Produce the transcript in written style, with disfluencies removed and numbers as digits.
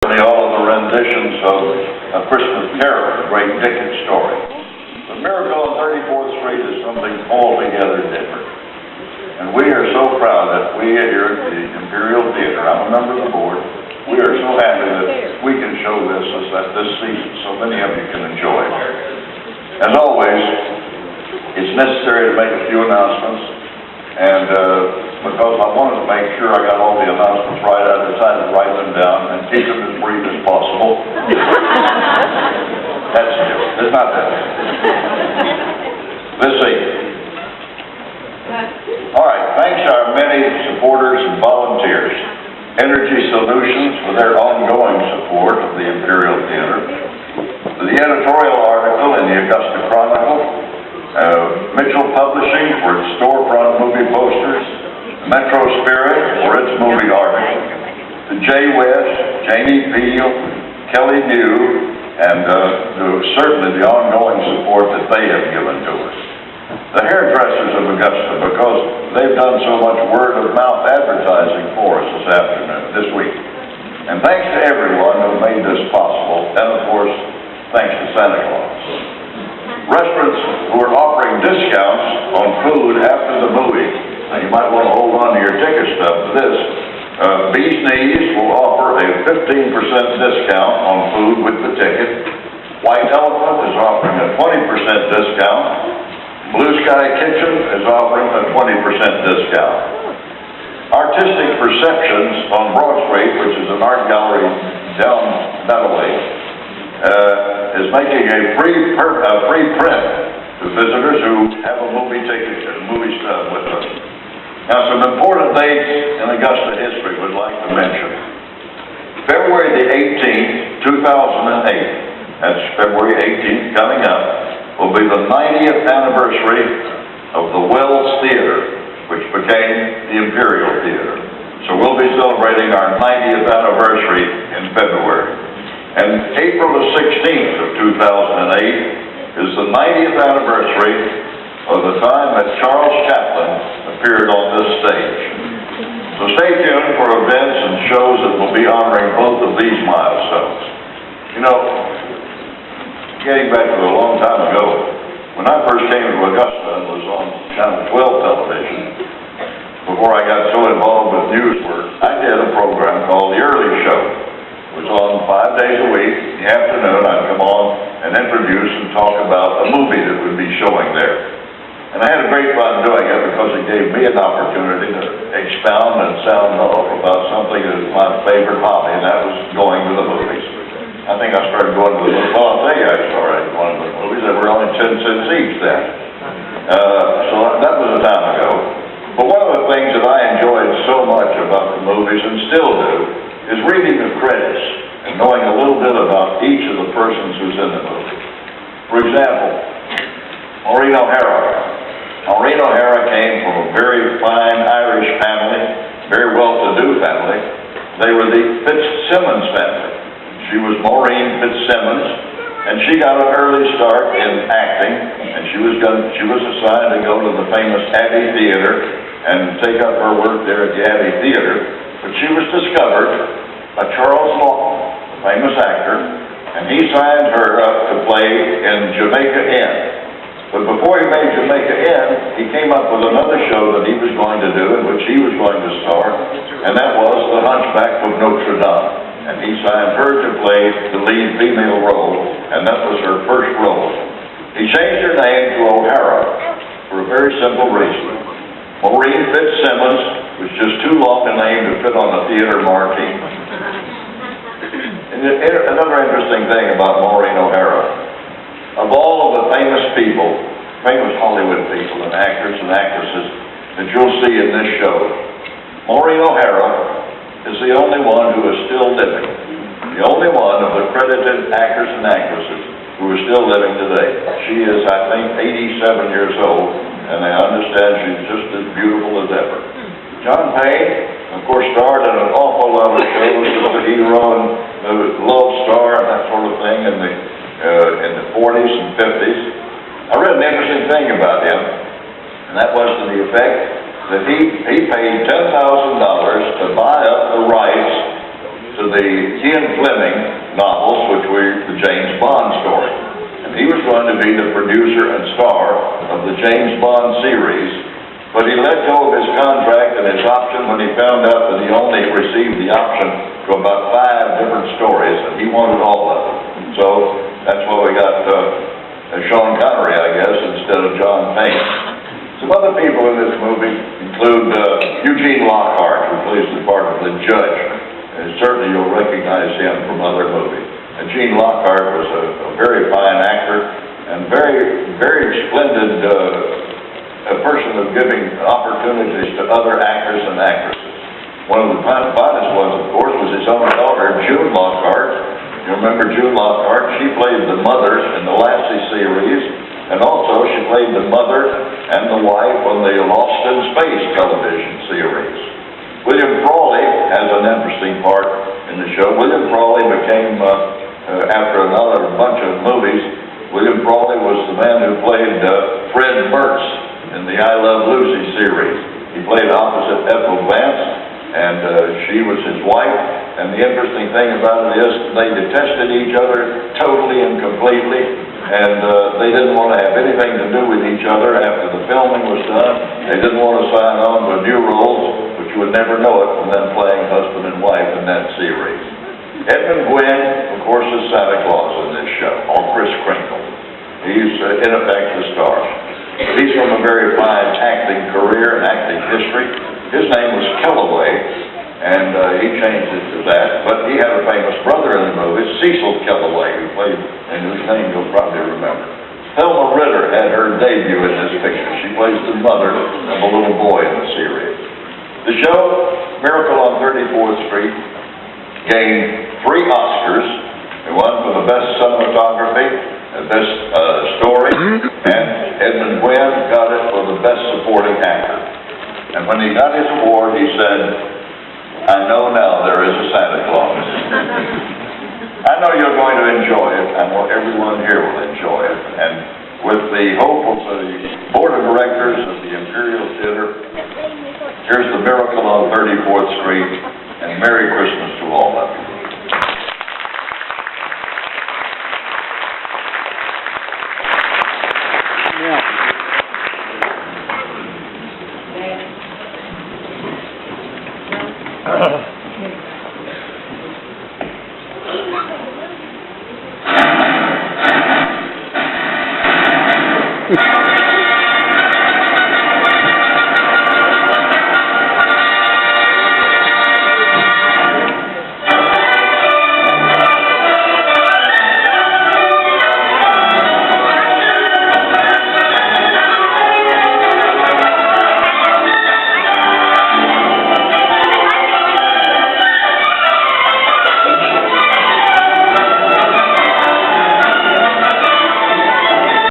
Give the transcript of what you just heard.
All of the renditions of A Christmas Carol, the great Dickens story. The Miracle on 34th Street is something altogether different. And we are so proud that we here at the Imperial Theater, I'm a member of the board, we are so happy that we can show this season so many of you can enjoy it. As always, it's necessary to make a few announcements. And because I wanted to make sure I got all the announcements right, I decided to write them down and keep them as brief as possible. That's it. It's not that. Let's see. All right. Thanks to our many supporters and volunteers. Energy Solutions for their ongoing support of the Imperial Theater. The editorial article in the Augusta Chronicle. Mitchell Publishing for its storefront movie posters, Metro Spirit for its movie article, the Jay West, Janie Peel, Kelly New, and certainly the ongoing support that they have given to us. The hairdressers of Augusta, because they've done so much word-of-mouth advertising for us this week. And thanks to everyone who made this possible, and of course, thanks to Santa Claus. Restaurants who are offering discounts on food after the movie. Now you might want to hold on to your ticket stub for this. Bee's Knees will offer a 15% discount on food with the ticket. White Elephant is offering a 20% discount. Blue Sky Kitchen is offering a 20% discount. Artistic Perceptions on Broad Street, which is an art gallery down that way, is making a free print to visitors who have a movie ticket and movie stub with us. Now, some important dates in Augusta history we'd like to mention. February the 18th, 2008, that's February 18th coming up, will be the 90th anniversary of the Wells Theater, which became the Imperial Theater. So we'll be celebrating our 90th anniversary in February. And April the 16th of 2008 is the 90th anniversary of the time that Charles Chaplin appeared on this stage. So stay tuned for events and shows that will be honoring both of these milestones. You know, getting back to a long time ago, when I first came to Augusta and was on Channel 12 television, before I got so involved with news work, I did a program called The Early Show. It was on 5 days a week. In the afternoon, I'd come on and introduce and talk about a movie that would be showing there. And I had a great fun doing it because it gave me an opportunity to expound and sound off about something that is my favorite hobby, and that was going to the movies. I think I started going to the movies. Well, I'll tell you, I started going to the movies that were only 10 cents each then. So that was a time ago. But one of the things that I enjoyed so much about the movies, and still do, is reading the credits and knowing a little bit about each of the persons who's in the movie. For example, Maureen O'Hara. Maureen O'Hara came from a very fine Irish family, very well-to-do family. They were the Fitzsimmons family. She was Maureen Fitzsimmons, and she got an early start in acting, and she was assigned to go to the famous Abbey Theater and take up her work there at the Abbey Theater. But she was discovered by Charles Lawton, the famous actor, and he signed her up to play in Jamaica Inn. But before he made Jamaica Inn, he came up with another show that he was going to do, in which he was going to star, and that was The Hunchback of Notre Dame. And he signed her to play the lead female role, and that was her first role. He changed her name to O'Hara for a very simple reason. Maureen Fitzsimmons was just too long a name to fit on a theater marquee. And another interesting thing about Maureen O'Hara, of all of the famous people, famous Hollywood people and actors and actresses that you'll see in this show, Maureen O'Hara is the only one who is still living. The only one of the credited actors and actresses who is still living today. She is, I think, 87 years old, and I understand she's just as beautiful as ever. John Payne, of course, starred in an awful lot of shows as the hero and the love star and that sort of thing in the 40s and 50s. I read an interesting thing about him, and that was to the effect that he paid $10,000 to buy up the rights to to the Ian Fleming novels, which were the James Bond story. And he was going to be the producer and star of the James Bond series, but he let go of his contract and his option when he found out that he only received the option to about 5 different stories, and he wanted all of them. So that's why we got Sean Connery, I guess, instead of John Payne. Some other people in this movie include Eugene Lockhart, who plays the part of the judge. And certainly you'll recognize him from other movies. And Gene Lockhart was a very fine actor and very splendid a person of giving opportunities to other actors and actresses. One of the finest ones, of course, was his own daughter, June Lockhart. You remember June Lockhart? She played the mother in the Lassie series, and also she played the mother and the wife on the Lost in Space television series. William Frawley has an interesting part in the show. William Frawley became, after another bunch of movies, William Frawley was the man who played Fred Mertz in the I Love Lucy series. He played opposite Ethel Vance, and she was his wife. And the interesting thing about it is they detested each other totally and completely, and they didn't want to have anything to do with each other after the filming was done. They didn't want to sign on to new roles, but you would never know it from them playing husband and wife in that series. Edmund Gwynn, of course, is Santa Claus in this show, or Kris Kringle. He's, in effect, the star. He's from a very fine acting career and acting history. His name was Kellaway, and he changed it to that. But he had a famous brother in the movie, Cecil Kellaway, who played, and whose name you'll probably remember. Thelma Ritter had her debut in this picture. She plays the mother of a little boy in the series. The show, Miracle on 34th Street, gained 3 Oscars. It won for the best cinematography, best story, and Edmund Gwynn got it for the best supporting actor. And when he got his award, he said, "I know now there is a Santa Claus." I know you're going to enjoy it. I know everyone here will enjoy it. And with the hope of the Board of Directors of the Imperial Theater, here's the Miracle on 34th Street, and Merry Christmas to all of you.